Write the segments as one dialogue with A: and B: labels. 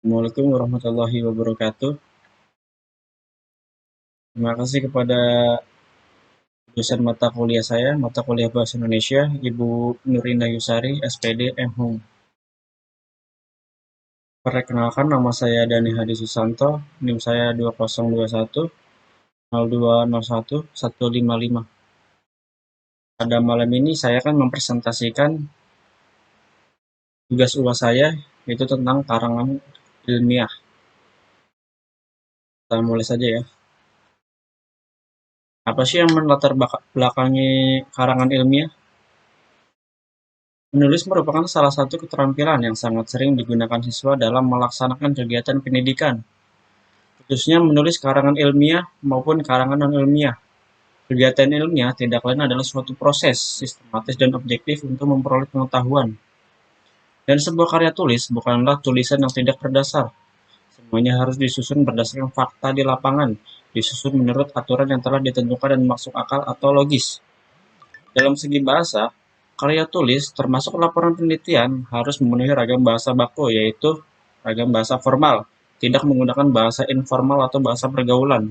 A: Assalamualaikum warahmatullahi wabarakatuh. Terima kasih kepada dosen mata kuliah saya, mata kuliah Bahasa Indonesia, Ibu Nurina Yusari, SPD, M.Hum. Perkenalkan, nama saya Dani Hadi Susanto, NIM saya 2021 0201 155. Pada malam ini saya akan mempresentasikan tugas UAS saya, yaitu tentang karangan ilmiah. Kita mulai saja ya. Apa sih yang melatar belakangi karangan ilmiah? Menulis merupakan salah satu keterampilan yang sangat sering digunakan siswa dalam melaksanakan kegiatan pendidikan, khususnya menulis karangan ilmiah maupun karangan non-ilmiah. Kegiatan ilmiah tidak lain adalah suatu proses sistematis dan objektif untuk memperoleh pengetahuan. Dan sebuah karya tulis bukanlah tulisan yang tidak berdasar. Semuanya harus disusun berdasarkan fakta di lapangan, disusun menurut aturan yang telah ditentukan dan masuk akal atau logis. Dalam segi bahasa, karya tulis termasuk laporan penelitian harus memenuhi ragam bahasa baku, yaitu ragam bahasa formal, tidak menggunakan bahasa informal atau bahasa pergaulan.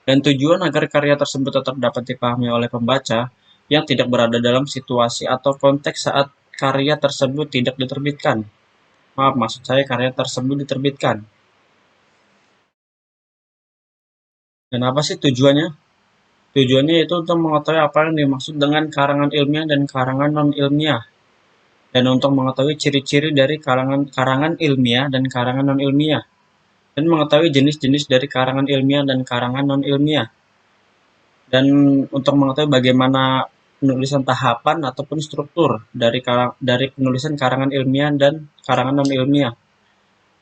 A: Dan tujuan agar karya tersebut tetap dapat dipahami oleh pembaca yang tidak berada dalam situasi atau konteks saat karya tersebut tidak diterbitkan. Maaf, maksud saya karya tersebut diterbitkan. Dan apa sih tujuannya? Tujuannya itu untuk mengetahui apa yang dimaksud dengan karangan ilmiah dan karangan non-ilmiah. Dan untuk mengetahui ciri-ciri dari karangan ilmiah dan karangan non-ilmiah. Dan mengetahui jenis-jenis dari karangan ilmiah dan karangan non-ilmiah. Dan untuk mengetahui bagaimana penulisan tahapan ataupun struktur dari penulisan karangan ilmiah dan karangan non-ilmiah.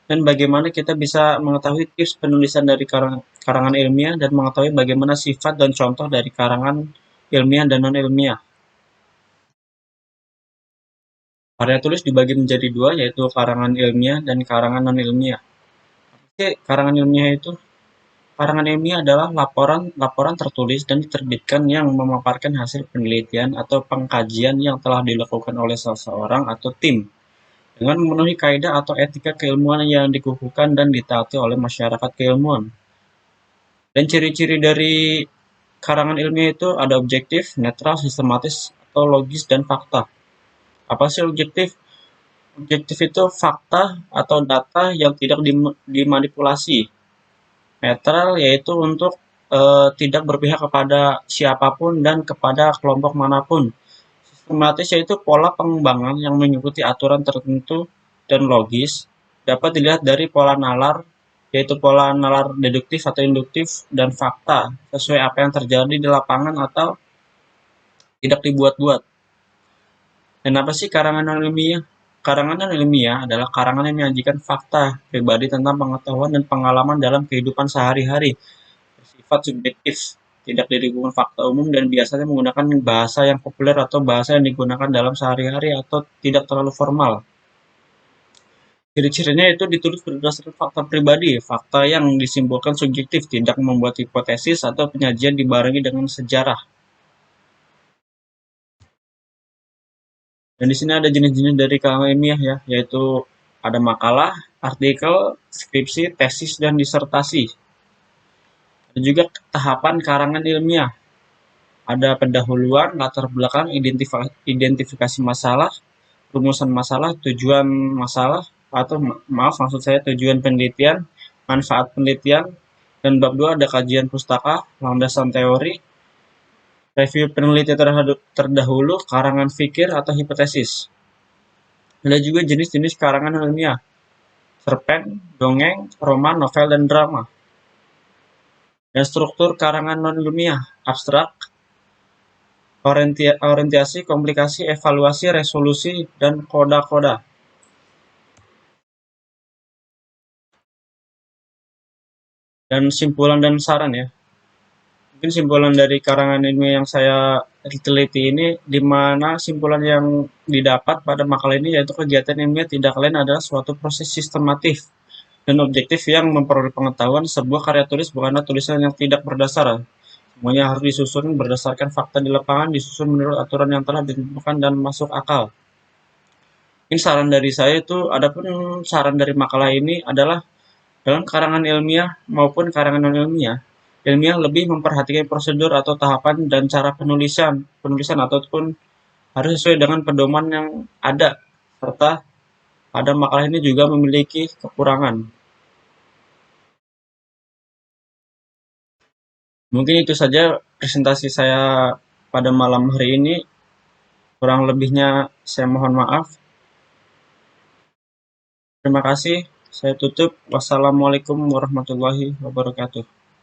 A: Dan bagaimana kita bisa mengetahui tips penulisan dari karangan ilmiah dan mengetahui bagaimana sifat dan contoh dari karangan ilmiah dan non-ilmiah. Karya tulis dibagi menjadi dua, yaitu karangan ilmiah dan karangan non-ilmiah. Oke, karangan ilmiah itu, karangan ilmiah adalah laporan tertulis dan diterbitkan yang memaparkan hasil penelitian atau pengkajian yang telah dilakukan oleh seseorang atau tim dengan memenuhi kaidah atau etika keilmuan yang dikukuhkan dan ditaati oleh masyarakat keilmuan. Dan ciri-ciri dari karangan ilmiah itu ada objektif, netral, sistematis, atau logis, dan fakta. Apa sih objektif? Objektif itu fakta atau data yang tidak dimanipulasi. Netral yaitu untuk tidak berpihak kepada siapapun dan kepada kelompok manapun. Sistematis yaitu pola pengembangan yang mengikuti aturan tertentu dan logis. Dapat dilihat dari pola nalar, yaitu pola nalar deduktif atau induktif, dan fakta sesuai apa yang terjadi di lapangan atau tidak dibuat-buat. Dan apa sih karangan non-ilmiah? Karangan non-ilmiah adalah karangan yang menyajikan fakta pribadi tentang pengetahuan dan pengalaman dalam kehidupan sehari-hari, bersifat subjektif, tidak didukung fakta umum, dan biasanya menggunakan bahasa yang populer atau bahasa yang digunakan dalam sehari-hari atau tidak terlalu formal. Ciri-cirinya itu ditulis berdasarkan fakta pribadi, fakta yang disimpulkan subjektif, tidak membuat hipotesis atau penyajian dibarengi dengan sejarah. Dan di sini ada jenis-jenis dari karangan ilmiah ya, yaitu ada makalah, artikel, skripsi, tesis, dan disertasi. Ada juga tahapan karangan ilmiah. Ada pendahuluan, latar belakang, identifikasi masalah, rumusan masalah, tujuan masalah, atau maaf maksud saya tujuan penelitian, manfaat penelitian, dan bab 2 ada kajian pustaka, landasan teori, review penelitian terdahulu, karangan fikir atau hipotesis. Ada juga jenis-jenis karangan ilmiah, cerpen, dongeng, roman, novel, dan drama. Dan struktur karangan non-ilmiah, abstrak, orientasi, komplikasi, evaluasi, resolusi, dan koda-koda. Dan simpulan dan saran ya. Mungkin simpulan dari karangan ilmiah yang saya teliti ini, di mana simpulan yang didapat pada makalah ini yaitu kegiatan ilmiah tidak lain adalah suatu proses sistematif dan objektif yang memperoleh pengetahuan. Sebuah karya tulis bukanlah tulisan yang tidak berdasar. Semuanya harus disusun berdasarkan fakta di lapangan, disusun menurut aturan yang telah ditentukan dan masuk akal. Mungkin saran dari saya itu, adapun saran dari makalah ini adalah dalam karangan ilmiah maupun karangan non-ilmiah, ilmiah lebih memperhatikan prosedur atau tahapan dan cara penulisan ataupun harus sesuai dengan pedoman yang ada, serta pada makalah ini juga memiliki kekurangan. Mungkin itu saja presentasi saya pada malam hari ini. Kurang lebihnya saya mohon maaf. Terima kasih. Saya tutup. Wassalamualaikum warahmatullahi wabarakatuh.